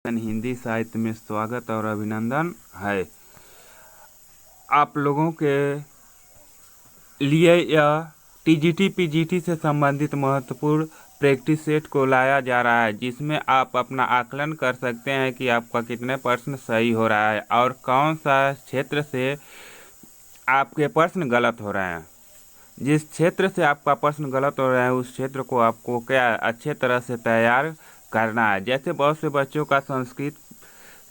हिंदी साहित्य में स्वागत और अभिनंदन है। आप लोगों के लिए यह टीजीटी पीजीटी से संबंधित महत्वपूर्ण प्रैक्टिस सेट को लाया जा रहा है, जिसमें आप अपना आकलन कर सकते हैं कि आपका कितने प्रश्न सही हो रहा है और कौन सा क्षेत्र से आपके प्रश्न गलत हो रहे हैं। जिस क्षेत्र से आपका प्रश्न गलत हो रहा है उस क्षेत्र को आपको क्या अच्छे तरह से तैयार करना है। जैसे बहुत से बच्चों का संस्कृत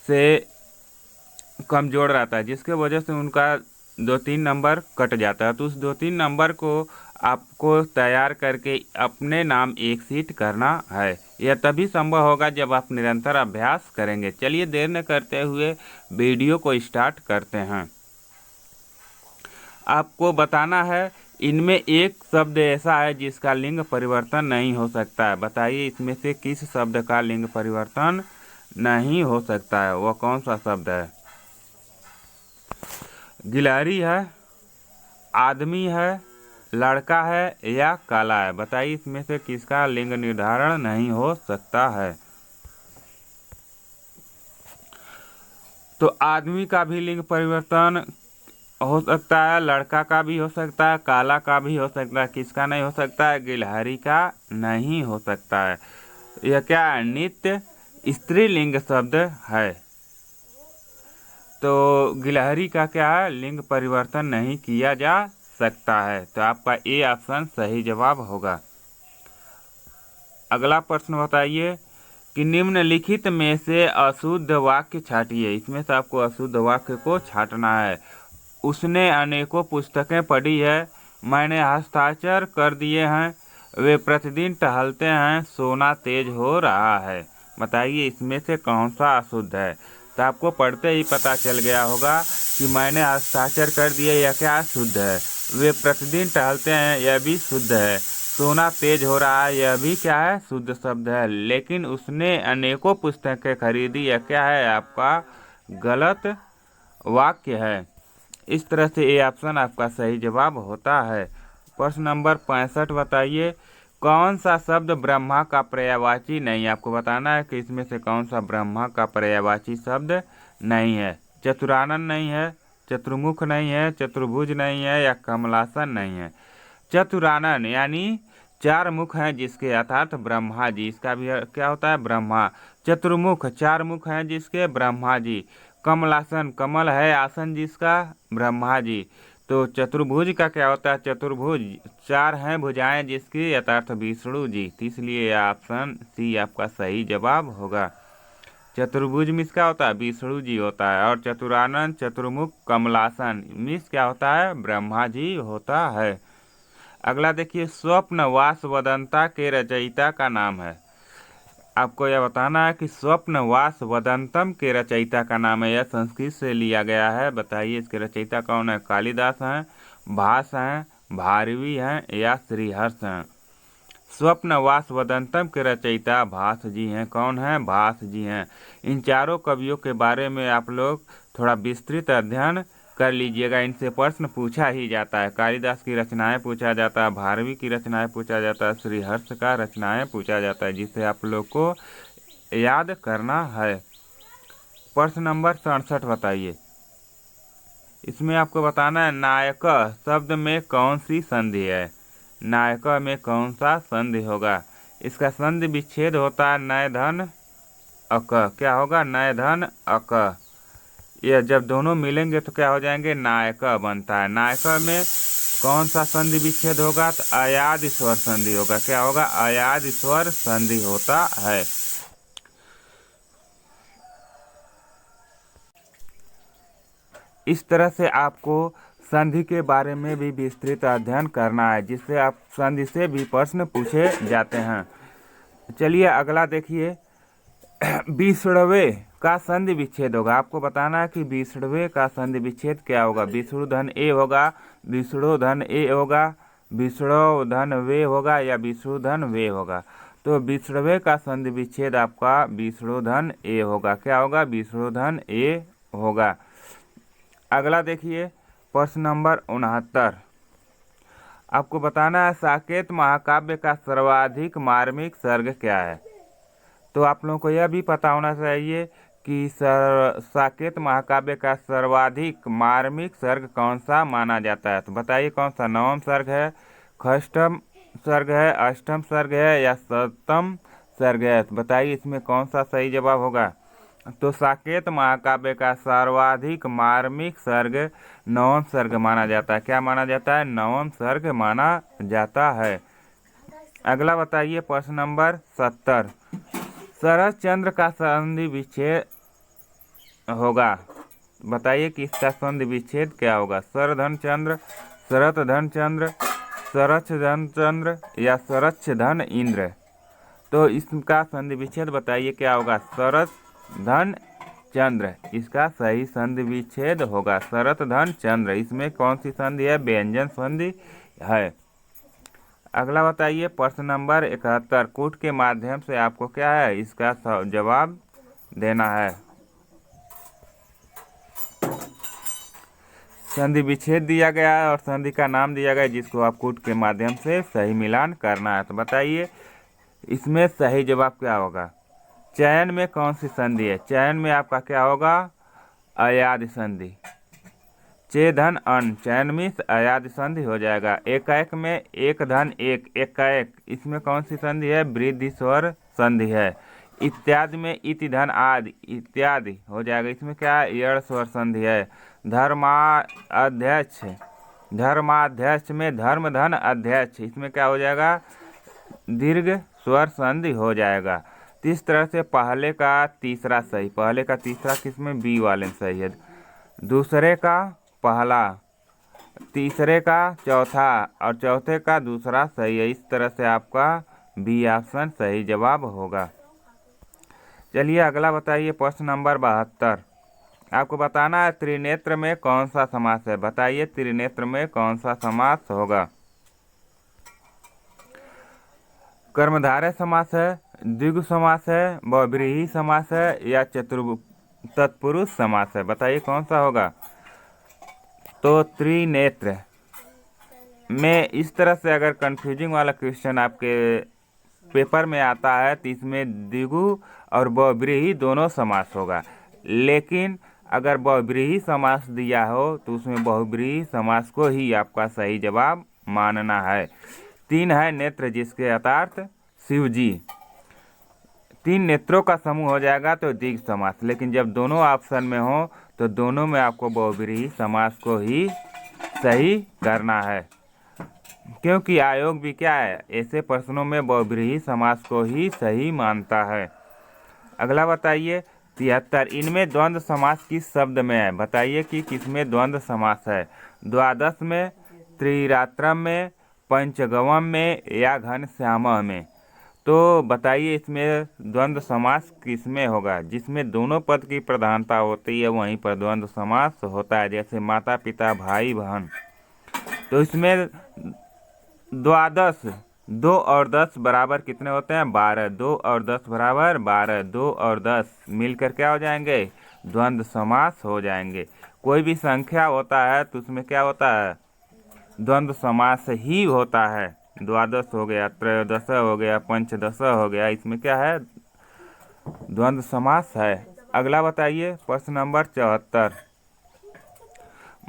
से कमजोर रहता है, जिसके वजह से उनका 2-3 नंबर कट जाता है, तो उस 2-3 नंबर को आपको तैयार करके अपने नाम एक सीट करना है। यह तभी संभव होगा जब आप निरंतर अभ्यास करेंगे। चलिए देर न करते हुए वीडियो को स्टार्ट करते हैं। आपको बताना है इनमें एक शब्द ऐसा है जिसका लिंग परिवर्तन नहीं हो सकता है। बताइए इसमें से किस शब्द का लिंग परिवर्तन नहीं हो सकता है, वह कौन सा शब्द है? गिलहरी है, आदमी है, लड़का है या काला है? बताइए इसमें से किसका लिंग निर्धारण नहीं हो सकता है। तो आदमी का भी लिंग परिवर्तन हो सकता है, लड़का का भी हो सकता है, काला का भी हो सकता है। किसका नहीं हो सकता है? गिलहरी का नहीं हो सकता है। यह क्या है? नित्य स्त्रीलिंग शब्द है। तो गिलहरी का क्या है? लिंग परिवर्तन नहीं किया जा सकता है। तो आपका ए ऑप्शन सही जवाब होगा। अगला प्रश्न बताइए कि निम्नलिखित में से अशुद्ध वाक्य छाटिए। इसमें से आपको अशुद्ध वाक्य को छाटना है। उसने अनेकों पुस्तकें पढ़ी है, मैंने हस्ताक्षर कर दिए हैं, वे प्रतिदिन टहलते हैं, सोना तेज हो रहा है। बताइए इसमें से कौन सा अशुद्ध है? तो आपको पढ़ते ही पता चल गया होगा कि मैंने हस्ताक्षर कर दिए यह क्या शुद्ध है। वे प्रतिदिन टहलते हैं यह भी शुद्ध है। सोना तेज हो रहा है यह भी क्या है? शुद्ध शब्द है। लेकिन उसने अनेकों पुस्तकें खरीदी यह क्या है? आपका गलत वाक्य है। इस तरह से ए ऑप्शन आपका सही जवाब होता है। प्रश्न नंबर 65 बताइए कौन सा शब्द ब्रह्मा का पर्यायवाची नहीं है। आपको बताना है कि इसमें से कौन सा ब्रह्मा का पर्यायवाची शब्द नहीं है। चतुरानन नहीं है, चतुर्मुख नहीं है, चतुर्भुज नहीं है या कमलासन नहीं है। चतुरानन यानी 4 मुख हैं जिसके अर्थात ब्रह्मा जी, इसका भी क्या होता है? ब्रह्मा। चतुर्मुख 4 मुख हैं जिसके? ब्रह्मा जी। कमलासन कमल है आसन जिसका? ब्रह्मा जी। तो चतुर्भुज का क्या होता है? चतुर्भुज 4 हैं भुजाएं जिसकी? यथार्थ विष्णु जी। इसलिए ऑप्शन सी आपका सही जवाब होगा। चतुर्भुज मिस क्या होता है? विष्णु जी होता है। और चतुरानन चतुर्मुख कमलासन मिस क्या होता है? ब्रह्मा जी होता है। अगला देखिए स्वप्न वासवदंता के रचयिता का नाम है। आपको यह बताना है कि स्वप्न वासवदंतम के रचयिता का नाम है। यह संस्कृत से लिया गया है। बताइए इसके रचयिता कौन है? कालिदास हैं, भास हैं, भारवी हैं या श्रीहर्ष हैं। स्वप्न वासवदंतम के रचयिता भास जी हैं। कौन है? भास जी हैं। इन चारों कवियों के बारे में आप लोग थोड़ा विस्तृत अध्ययन कर लीजिएगा, इनसे प्रश्न पूछा ही जाता है। कालिदास की रचनाएं पूछा जाता है, भारवी की रचनाएं पूछा जाता है, श्रीहर्ष का रचनाएं पूछा जाता है, जिसे आप लोग को याद करना है। प्रश्न नंबर 67 बताइए। इसमें आपको बताना है नायक शब्द में कौन सी संधि है। नायक में कौन सा संधि होगा? इसका संधि विच्छेद होता है नय धन अक। क्या होगा? नय धन अक। यह जब दोनों मिलेंगे तो क्या हो जाएंगे? नायक बनता है। नायक में कौन सा संधि विच्छेद होगा? तो अयाद स्वर संधि होगा। क्या होगा? अयाद स्वर संधि होता है। इस तरह से आपको संधि के बारे में भी विस्तृत अध्ययन करना है, जिससे आप संधि से भी प्रश्न पूछे जाते हैं। चलिए अगला देखिए विष्णवे का संधि विच्छेद होगा। आपको बताना है कि विष्णवे का संधि विच्छेद क्या होगा। विष्णु धन ए होगा, विष्णु धन ए होगा, विष्णु धन वे होगा या विष्णु धन वे होगा। तो विष्णवे का संधि विच्छेद आपका विष्णु धन ए होगा। क्या होगा? विष्णु धन ए होगा। अगला देखिए प्रश्न नंबर 69। आपको बताना है साकेत महाकाव्य का सर्वाधिक मार्मिक सर्ग क्या है। तो आप लोगों को यह भी पता होना चाहिए कि साकेत महाकाव्य का सर्वाधिक मार्मिक सर्ग कौन सा माना जाता है। तो बताइए कौन सा, नवम सर्ग है, षष्ठम सर्ग है, अष्टम सर्ग है या सप्तम सर्ग है। तो बताइए इसमें कौन सा सही जवाब होगा। तो साकेत महाकाव्य का सर्वाधिक मार्मिक सर्ग नवम सर्ग माना जाता है। क्या माना जाता है? नवम सर्ग माना जाता है। अगला बताइए प्रश्न नंबर 70। शरद चंद्र का संधि विच्छेद होगा। बताइए कि इसका संधि विच्छेद क्या होगा। शरधन चंद्र, शरत धन चंद्र, सरक्ष धन चंद्र या सरक्ष धन इंद्र। तो इसका संधि विच्छेद बताइए क्या होगा। शरत धन चंद्र इसका सही संधि विच्छेद होगा। शरत धन चंद्र। इसमें कौन सी संधि है? व्यंजन संधि है। अगला बताइए प्रश्न नंबर 71। कूट के माध्यम से आपको क्या है, इसका जवाब देना है। संधि विच्छेद दिया गया है और संधि का नाम दिया गया है जिसको आप कूट के माध्यम से सही मिलान करना है। तो बताइए इसमें सही जवाब क्या होगा। चयन में कौन सी संधि है? चयन में आपका क्या होगा? अयाद संधि। चे धन अन, चयन में अयाद संधि हो जाएगा। एकाएक में एक धन एक, एकाएक इसमें कौन सी संधि है? वृद्धि स्वर संधि है। इत्यादि में इति धन आदि, इत्यादि हो जाएगा। इसमें क्या है? यड़ स्वर संधि है। धर्माध्यक्ष, धर्माध्यक्ष में धर्म धन अध्यक्ष, इसमें क्या हो जाएगा? दीर्घ स्वर संधि हो जाएगा। तो इस तरह से पहले का तीसरा सही, पहले का तीसरा किसमें? बी वाले में सही है। दूसरे का पहला, तीसरे का चौथा और चौथे का दूसरा सही है। इस तरह से आपका बी ऑप्शन सही जवाब होगा। चलिए अगला बताइए प्रश्न नंबर 72। आपको बताना है त्रिनेत्र में कौन सा समास है। बताइए त्रिनेत्र में कौन सा समास होगा। कर्मधारय समास है, द्विगु समास है, बहुव्रीहि समास है या तत्पुरुष समास है। बताइए कौन सा होगा। तो त्रिनेत्र में इस तरह से अगर कंफ्यूजिंग वाला क्वेश्चन आपके पेपर में आता है तो इसमें द्विगु और बहुव्रीहि दोनों समास होगा। लेकिन अगर बहुव्रीहि समास दिया हो तो उसमें बहुव्रीहि समास को ही आपका सही जवाब मानना है। तीन है नेत्र जिसके अर्थात शिव जी। तीन नेत्रों का समूह हो जाएगा तो द्विगु समास। लेकिन जब दोनों ऑप्शन में हो तो दोनों में आपको बहुव्रीहि समास को ही सही करना है, क्योंकि आयोग भी क्या है, ऐसे प्रश्नों में बहुव्रीहि समास को ही सही मानता है। अगला बताइए 73। इनमें द्वंद्व समास किस शब्द में है। बताइए कि किसमें द्वंद्व समास है। द्वादश में, त्रिरात्रम में, पंचगवम में या घनश्यामः में। तो बताइए इसमें द्वंद्व समास किसमें होगा। जिसमें दोनों पद की प्रधानता होती है वहीं पर द्वंद्व समास होता है। जैसे माता पिता भाई बहन। तो इसमें द्वादश, 2 और 10 बराबर कितने होते हैं? 12। 2 और 10 बराबर 12। 2 और 10 मिलकर क्या हो जाएंगे? द्वंद्व समास हो जाएंगे। कोई भी संख्या होता है तो उसमें क्या होता है? द्वंद्व समास ही होता है। द्वादश हो गया, त्रयोदश हो गया, पंचदश हो गया, इसमें क्या है? द्वंद्व समास है। अगला बताइए प्रश्न नंबर 74।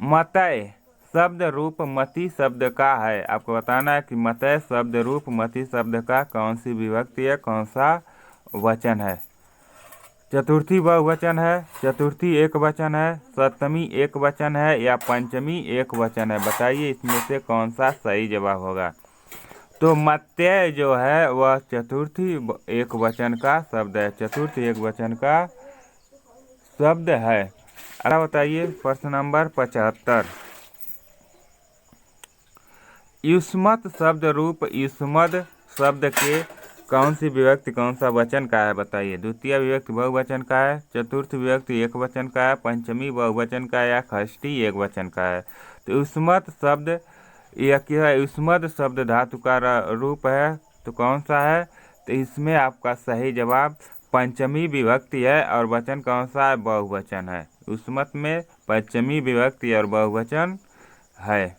मतय शब्द रूप मति शब्द का है। आपको बताना है कि मतय शब्द रूप मति शब्द का कौन सी विभक्ति है, कौन सा वचन है। चतुर्थी बहुवचन है, चतुर्थी एक वचन है, सप्तमी एक वचन है या पंचमी एक वचन है। बताइए इसमें से कौन सा सही जवाब होगा। तो मत्यय जो है वह चतुर्थी एक वचन का शब्द है, चतुर्थी एक वचन का शब्द है। अगला बताइए प्रश्न नंबर 75। युष्मत् शब्द रूप युष्मद् शब्द के कौन सी विभक्ति कौन सा वचन का है। बताइए द्वितीय विभक्ति बहुवचन का है, चतुर्थ विभक्ति एक वचन का है, पंचमी बहुवचन का है या षष्ठी एक वचन का है। तो युष्मत् शब्द यह क्या है? युष्मद् शब्द धातु का रूप है तो कौन सा है? तो इसमें आपका सही जवाब पंचमी विभक्ति है और वचन कौन सा है? बहुवचन है। युष्मत् में पंचमी विभक्ति और बहुवचन है।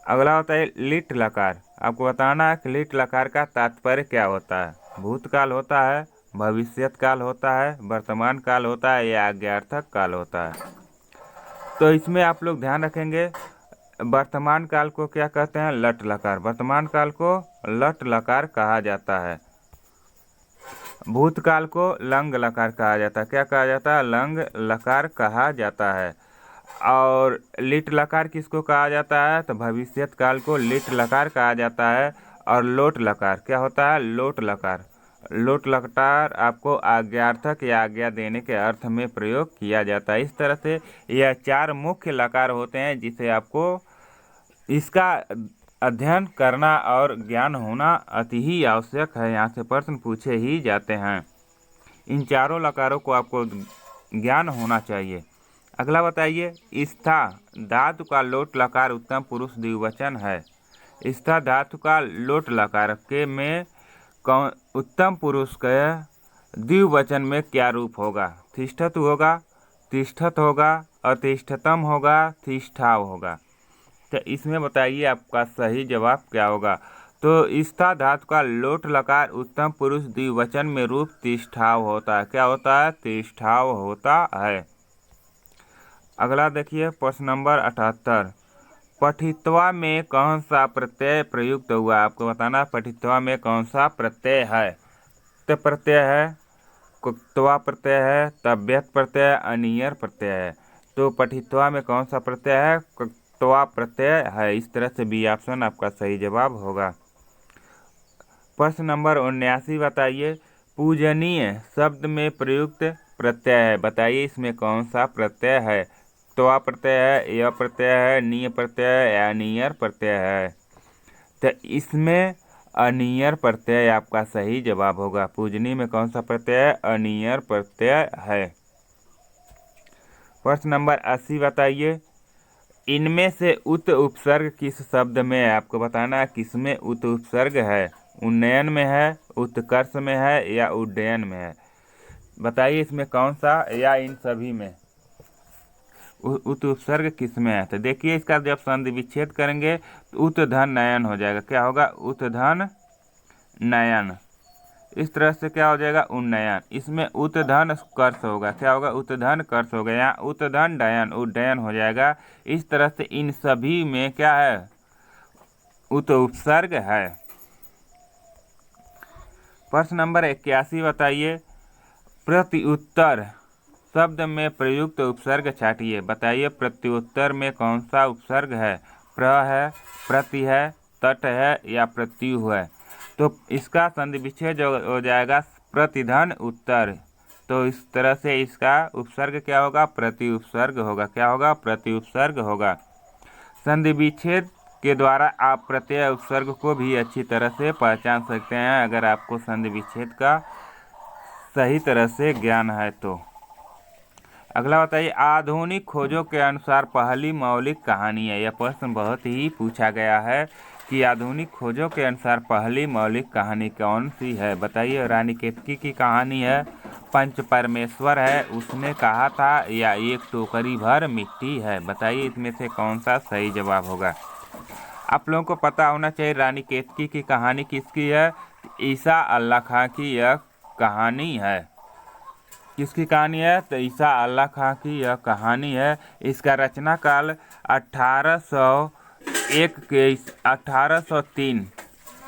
अगला होता है लिट लकार। आपको बताना है कि लिट लकार का तात्पर्य क्या होता है। भूतकाल होता है, भविष्यत काल होता है, वर्तमान काल होता है या आज्ञार्थक काल होता है। तो इसमें आप लोग ध्यान रखेंगे, वर्तमान काल को क्या कहते हैं? लट लकार। वर्तमान काल को लट लकार कहा जाता है। भूतकाल को लंग लकार कहा जाता है। क्या कहा जाता है? लंग लकार कहा जाता है। और लिट लकार किसको कहा जाता है? तो भविष्यत काल को लिट लकार कहा जाता है। और लोट लकार क्या होता है? लोट लकार। लोट लकार आपको आज्ञार्थक या आज्ञा देने के अर्थ में प्रयोग किया जाता है। इस तरह से यह 4 मुख्य लकार होते हैं जिसे आपको इसका अध्ययन करना और ज्ञान होना अति ही आवश्यक है। यहाँ से प्रश्न पूछे ही जाते हैं। इन चारों लकारों को आपको ज्ञान होना चाहिए। अगला बताइए, स्था धातु का लोट लकार उत्तम पुरुष द्विवचन है। स्था धातु का लोट लकार के में कौन उत्तम पुरुष के द्विवचन में क्या रूप होगा? तिष्ठतु होगा, तिष्ठत होगा, अतिष्ठतम होगा, तिष्ठाव होगा। तो इसमें बताइए आपका सही जवाब क्या होगा? तो स्था धातु का लोट लकार उत्तम पुरुष द्विवचन में रूप तिष्ठाव होता है। क्या होता है? तिष्ठाव होता है। अगला देखिए प्रश्न नंबर 78, पठित्वा में कौन सा प्रत्यय प्रयुक्त हुआ? आपको बताना पठित्वा में कौन सा प्रत्यय है। त प्रत्यय है, कुत्वा प्रत्यय है, तव्यत प्रत्यय, अनियर प्रत्यय है। तो पठित्वा में कौन सा प्रत्यय है? कुत्वा प्रत्यय है। इस तरह से बी ऑप्शन आपका सही जवाब होगा। प्रश्न नंबर 79 बताइए, पूजनीय शब्द में प्रयुक्त प्रत्यय है। बताइए इसमें कौन सा प्रत्यय है? त्वा प्रत्यय है, य प्रत्यय है, नीय प्रत्यय है या नियर प्रत्यय है। तो इसमें अनियर प्रत्यय आपका सही जवाब होगा। पूजनीय में कौन सा प्रत्यय है? अनियर प्रत्यय है। प्रश्न नंबर 80 बताइए, इनमें से उत उपसर्ग किस शब्द में है? आपको बताना है किसमें उत उपसर्ग है। उन्नयन में है, उत्कर्ष में है या उड्डयन में है। बताइए इसमें कौन सा या इन सभी में उत उपसर्ग किस में है। तो देखिए इसका जब संधि विच्छेद करेंगे तो उत धन नयन हो जाएगा। क्या होगा? उत धन नयन। इस तरह से क्या हो जाएगा? उन्नयन। इसमें उत धन कर्ष होगा। क्या होगा? उत धन कर्ष होगा। यहाँ उत धन डयन उड्डयन हो जाएगा। इस तरह से इन सभी में क्या है? उत उपसर्ग है। प्रश्न नंबर 81 बताइए, प्रत्युत्तर शब्द में प्रयुक्त उपसर्ग छाटिए। बताइए प्रत्युत्तर में कौन सा उपसर्ग है? प्र है, प्रति है, तट है या प्रत्यु है। तो इसका संधि विच्छेद हो जाएगा प्रतिधन उत्तर। तो इस तरह से इसका उपसर्ग क्या होगा? प्रति उपसर्ग होगा। क्या होगा? प्रति उपसर्ग होगा। संधि विच्छेद के द्वारा आप प्रत्यय उपसर्ग को भी अच्छी तरह से पहचान सकते हैं अगर आपको संधि विच्छेद का सही तरह से ज्ञान है तो। अगला बताइए, आधुनिक खोजों के अनुसार पहली मौलिक कहानी है। यह प्रश्न बहुत ही पूछा गया है कि आधुनिक खोजों के अनुसार पहली मौलिक कहानी कौन सी है। बताइए, रानी केतकी की कहानी है, पंच परमेश्वर है, उसने कहा था या एक टोकरी भर मिट्टी है। बताइए इसमें से कौन सा सही जवाब होगा। आप लोगों को पता होना चाहिए रानी केतकी की कहानी किसकी है। ईसा अल्लाह खां की यह कहानी है। किसकी कहानी है? तो ईसा अल्लाह खां की यह कहानी है। इसका रचना काल 1803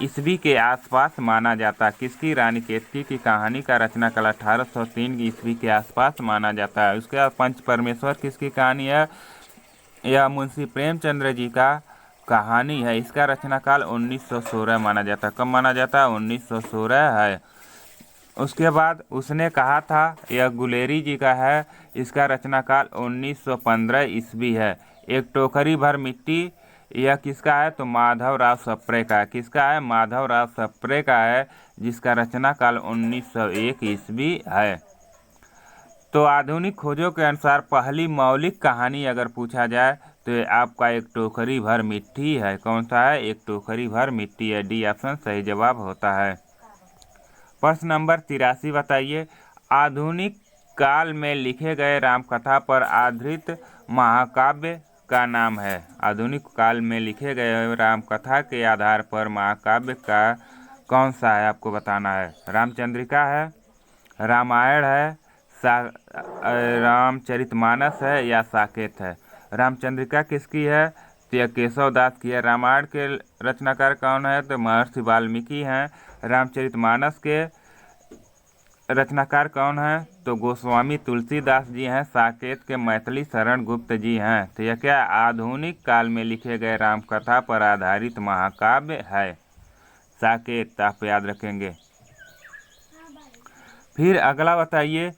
ईस्वी के आसपास माना जाता है। किसकी? रानी केतकी की कहानी का रचना काल 1803 ईस्वी के आसपास माना जाता है। उसके बाद पंच परमेश्वर किसकी कहानी है? यह मुंशी प्रेमचंद्र जी का कहानी है। इसका रचना काल 1916 माना जाता है। कब माना जाता है? 1916 है। उसके बाद उसने कहा था, यह गुलेरी जी का है। इसका रचना काल 1915 ईस्वी है। एक टोकरी भर मिट्टी यह किसका है? तो माधवराव सप्रे का है। किसका है? माधवराव सप्रे का है, जिसका रचना काल 1901 ईस्वी है। तो आधुनिक खोजों के अनुसार पहली मौलिक कहानी अगर पूछा जाए तो आपका एक टोकरी भर मिट्टी है। कौन सा है? एक टोकरी भर मिट्टी है। डी ऑप्शन सही जवाब होता है। प्रश्न नंबर 83 बताइए, आधुनिक काल में लिखे गए रामकथा पर आधारित महाकाव्य का नाम है। आधुनिक काल में लिखे गए रामकथा के आधार पर महाकाव्य का कौन सा है आपको बताना है। रामचंद्रिका है, रामायण है, रामचरितमानस है या साकेत है। रामचंद्रिका किसकी है, तो यह केशव दास की है। रामायण के रचनाकार कौन है, तो महर्षि वाल्मीकि हैं। रामचरितमानस के रचनाकार कौन है, तो गोस्वामी तुलसीदास जी हैं। साकेत के मैथिली शरण गुप्त जी हैं। तो यह क्या आधुनिक काल में लिखे गए रामकथा पर आधारित महाकाव्य है साकेत, आप याद रखेंगे। फिर अगला बताइए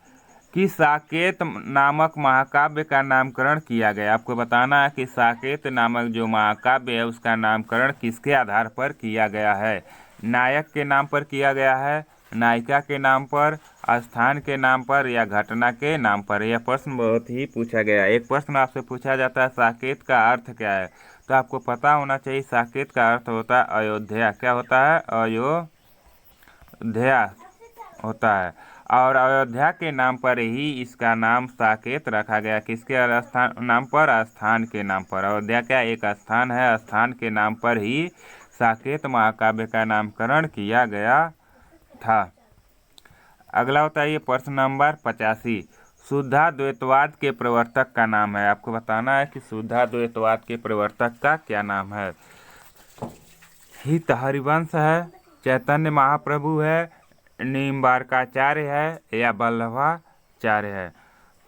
कि साकेत नामक महाकाव्य का नामकरण किया गया। आपको बताना है कि साकेत नामक जो महाकाव्य है उसका नामकरण किसके आधार पर किया गया है। नायक के नाम पर किया गया है, नायिका के नाम पर, स्थान के नाम पर या घटना के नाम पर। यह प्रश्न बहुत ही पूछा गया। एक प्रश्न आपसे पूछा जाता है साकेत का अर्थ क्या है, तो आपको पता होना चाहिए साकेत का अर्थ होता है अयोध्या। क्या होता है, अयोध्या होता है। और अयोध्या के नाम पर ही इसका नाम साकेत रखा गया। किसके स्थान नाम पर, स्थान के नाम पर। अयोध्या क्या एक स्थान है, स्थान के नाम पर ही साकेत महाकाव्य का नामकरण किया गया था। अगला होता है ये प्रश्न नंबर 85, शुद्धाद्वैतवाद के प्रवर्तक का नाम है। आपको बताना है कि शुद्धाद्वैतवाद के प्रवर्तक का क्या नाम है। हित हरिवंश है, चैतन्य महाप्रभु है, निम्बार्काचार्य है या वल्लभाचार्य है।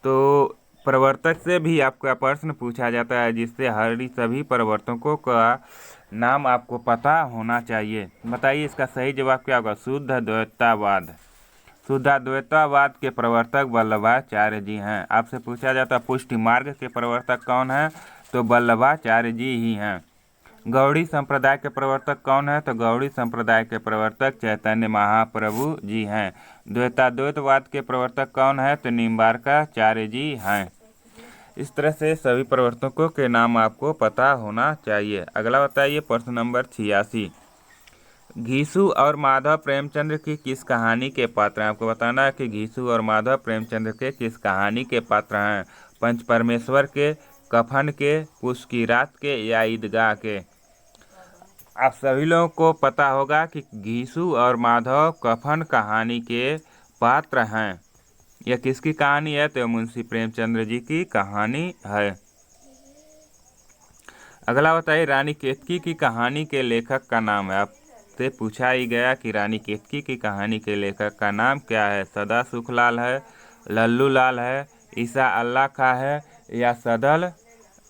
तो प्रवर्तक से भी आपका प्रश्न पूछा जाता है, जिससे हर सभी प्रवर्तकों का नाम आपको पता होना चाहिए। बताइए इसका सही जवाब क्या होगा, शुद्ध अद्वैतवाद। शुद्धाद्वैतवाद के प्रवर्तक वल्लभाचार्य जी हैं। आपसे पूछा जाता है पुष्टि मार्ग के प्रवर्तक कौन है, तो वल्लभाचार्य जी ही हैं। गौड़ी संप्रदाय के प्रवर्तक कौन है, तो गौड़ी संप्रदाय के प्रवर्तक चैतन्य महाप्रभु जी हैं। द्वैताद्वैतवाद के प्रवर्तक कौन है, तो निम्बार्काचार्य जी हैं। इस तरह से सभी प्रवर्तकों के नाम आपको पता होना चाहिए। अगला बताइए प्रश्न नंबर 86, घीसू और माधव प्रेमचंद्र की किस कहानी के पात्र हैं। आपको बताना है कि घीसू और माधव प्रेमचंद्र के किस कहानी के पात्र हैं। पंच परमेश्वर के, कफन के, कुश की रात के या ईदगाह के। आप सभी लोगों को पता होगा कि घीसू और माधव कफन कहानी के पात्र हैं। यह किसकी कहानी है, तो मुंशी प्रेमचंद्र जी की कहानी है। अगला बताइए रानी केतकी की कहानी के लेखक का नाम है। आपसे पूछा ही गया कि रानी केतकी की कहानी के लेखक का नाम क्या है। सदा सुखलाल है, लल्लू लाल है, ईसा अल्लाह खा है या सदल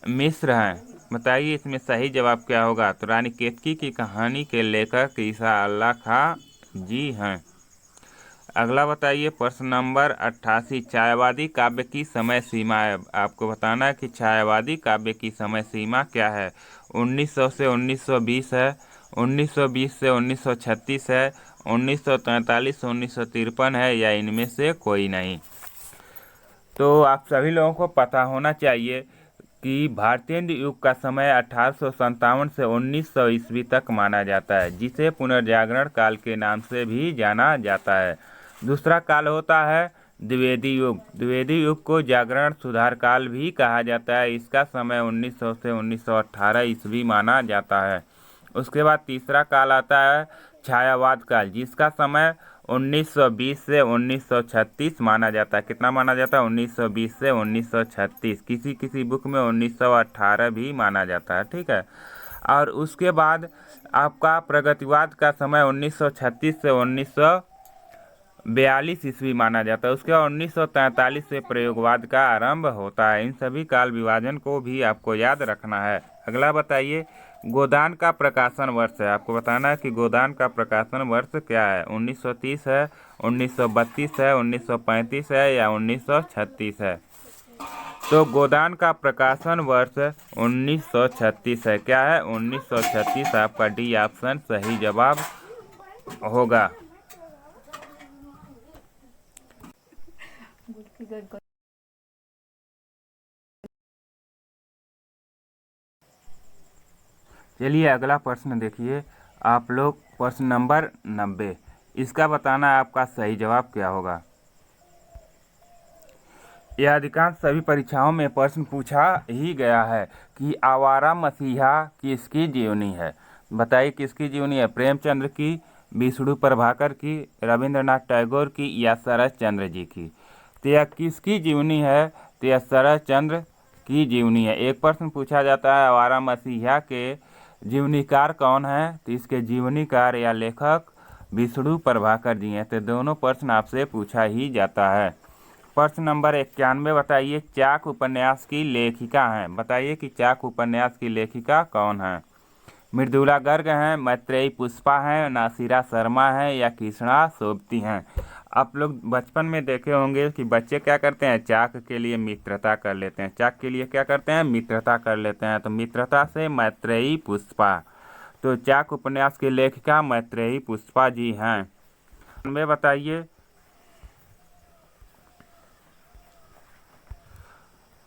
मिश्र हैं। बताइए इसमें सही जवाब क्या होगा, तो रानी केतकी की कहानी के लेखक ईसा अल्लाह खा जी हैं। अगला बताइए प्रश्न नंबर 88, छायावादी काव्य की समय सीमा है। आपको बताना है कि छायावादी काव्य की समय सीमा क्या है। 1900 से 1920 है, 1920 से 1936 है, 1943 से 1953 है या इनमें से कोई नहीं। तो आप सभी लोगों को पता होना चाहिए कि भारतेंदु युग का समय 1857 से 1900 ईस्वी तक माना जाता है, जिसे पुनर्जागरण काल के नाम से भी जाना जाता है। दूसरा काल होता है द्विवेदी युग। द्विवेदी युग को जागरण सुधार काल भी कहा जाता है। इसका समय 1900 से 1918 ईस्वी माना जाता है। उसके बाद तीसरा काल आता है छायावाद काल, जिसका समय 1920 से 1936 माना जाता है। कितना माना जाता है, 1920 से 1936। किसी किसी बुक में 1918 भी माना जाता है, ठीक है। और उसके बाद आपका प्रगतिवाद का समय 1936 से 1942 ईस्वी माना जाता है। उसके बाद 1943 से प्रयोगवाद का आरंभ होता है। इन सभी काल विभाजन को भी आपको याद रखना है। अगला बताइए गोदान का प्रकाशन वर्ष है। आपको बताना है कि गोदान का प्रकाशन वर्ष क्या है। 1930 है, 1932 है, 1935 है या 1936 है। तो गोदान का प्रकाशन वर्ष 1936 है। क्या है, 1936। आपका डी ऑप्शन सही जवाब होगा। चलिए अगला प्रश्न देखिए आप लोग, प्रश्न नंबर 90। इसका बताना है आपका सही जवाब क्या होगा। यह अधिकांश सभी परीक्षाओं में प्रश्न पूछा ही गया है कि आवारा मसीहा किसकी जीवनी है। बताइए किसकी जीवनी है, प्रेमचंद्र की, विष्णु प्रभाकर की, रविंद्रनाथ टैगोर की या शरद चंद्र जी की? तो यह किसकी जीवनी है? तो यह शरद चंद्र की जीवनी है। एक प्रश्न पूछा जाता है, आवारा मसीहा के जीवनीकार कौन है? तो इसके जीवनीकार या लेखक विष्णु प्रभाकर जी हैं। तो दोनों प्रश्न आपसे पूछा ही जाता है। प्रश्न नंबर 91 बताइए, चाक उपन्यास की लेखिका हैं। बताइए कि चाक उपन्यास की लेखिका कौन है? मृदुला गर्ग हैं, मैत्रेयी पुष्पा हैं, नासिरा शर्मा हैं या कृष्णा सोबती हैं? आप लोग बचपन में देखे होंगे कि बच्चे क्या करते हैं, चाक के लिए मित्रता कर लेते हैं। चाक के लिए क्या करते हैं, मित्रता कर लेते हैं। तो मित्रता से मैत्रेयी पुष्पा। तो चाक उपन्यास की लेखिका मैत्रेयी पुष्पा जी हैं। वे बताइए,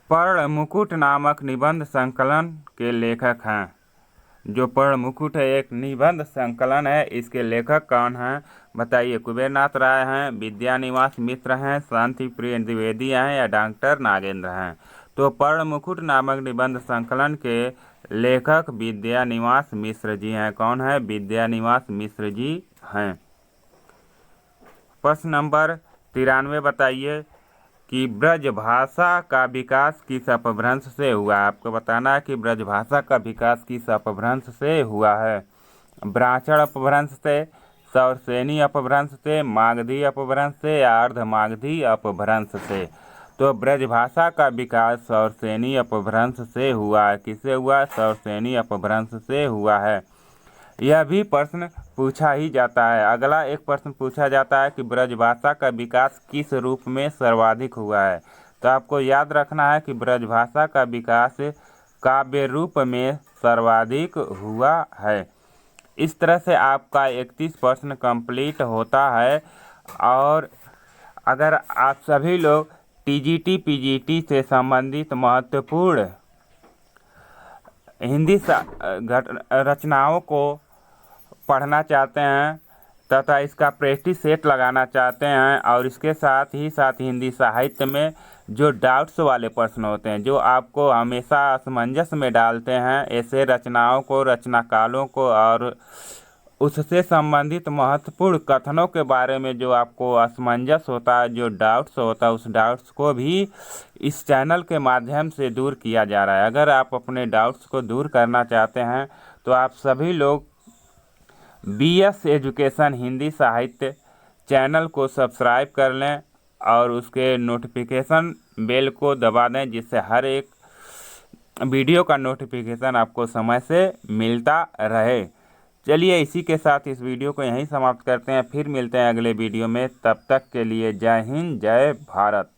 पर्ण मुकुट नामक निबंध संकलन के लेखक हैं। जो पर्ण मुकुट है एक निबंध संकलन है, इसके लेखक कौन हैं? बताइए, कुबेरनाथ राय हैं, विद्यानिवास मिश्र हैं, शांति प्रिय द्विवेदी हैं या डॉक्टर नागेंद्र हैं? तो पर्ण मुकुट नामक निबंध संकलन के लेखक विद्यानिवास मिश्र जी हैं। कौन है? विद्यानिवास मिश्र जी हैं। प्रश्न नंबर 93 बताइए कि ब्रजभाषा का विकास किस अपभ्रंश से हुआ? आपको बताना है कि ब्रजभाषा का विकास किस अपभ्रंश से हुआ है। ब्राह्मण अपभ्रंश से, सौरसेनी अपभ्रंश से, मागधी अपभ्रंश से या अर्धमागधी अपभ्रंश से? तो ब्रजभाषा का विकास सौरसेनी अपभ्रंश से हुआ है। किससे हुआ? सौरसेनी अपभ्रंश से हुआ है। यह भी प्रश्न पूछा ही जाता है। अगला एक प्रश्न पूछा जाता है कि ब्रजभाषा का विकास किस रूप में सर्वाधिक हुआ है? तो आपको याद रखना है कि ब्रजभाषा का विकास काव्य रूप में सर्वाधिक हुआ है। इस तरह से आपका 31 प्रश्न कंप्लीट होता है। और अगर आप सभी लोग टीजीटी पीजीटी से संबंधित महत्वपूर्ण हिंदी रचनाओं को पढ़ना चाहते हैं तथा इसका प्रैक्टिस सेट लगाना चाहते हैं और इसके साथ ही हिंदी साहित्य में जो डाउट्स वाले प्रश्न होते हैं, जो आपको हमेशा असमंजस में डालते हैं, ऐसे रचनाओं को, रचनाकालों को और उससे संबंधित महत्वपूर्ण कथनों के बारे में जो आपको असमंजस होता है, जो डाउट्स होता है, उस डाउट्स को भी इस चैनल के माध्यम से दूर किया जा रहा है। अगर आप अपने डाउट्स को दूर करना चाहते हैं तो आप सभी लोग BS एजुकेशन हिंदी साहित्य चैनल को सब्सक्राइब कर लें और उसके नोटिफिकेशन बेल को दबा दें, जिससे हर एक वीडियो का नोटिफिकेशन आपको समय से मिलता रहे। चलिए, इसी के साथ इस वीडियो को यहीं समाप्त करते हैं। फिर मिलते हैं अगले वीडियो में। तब तक के लिए जय हिंद, जय भारत।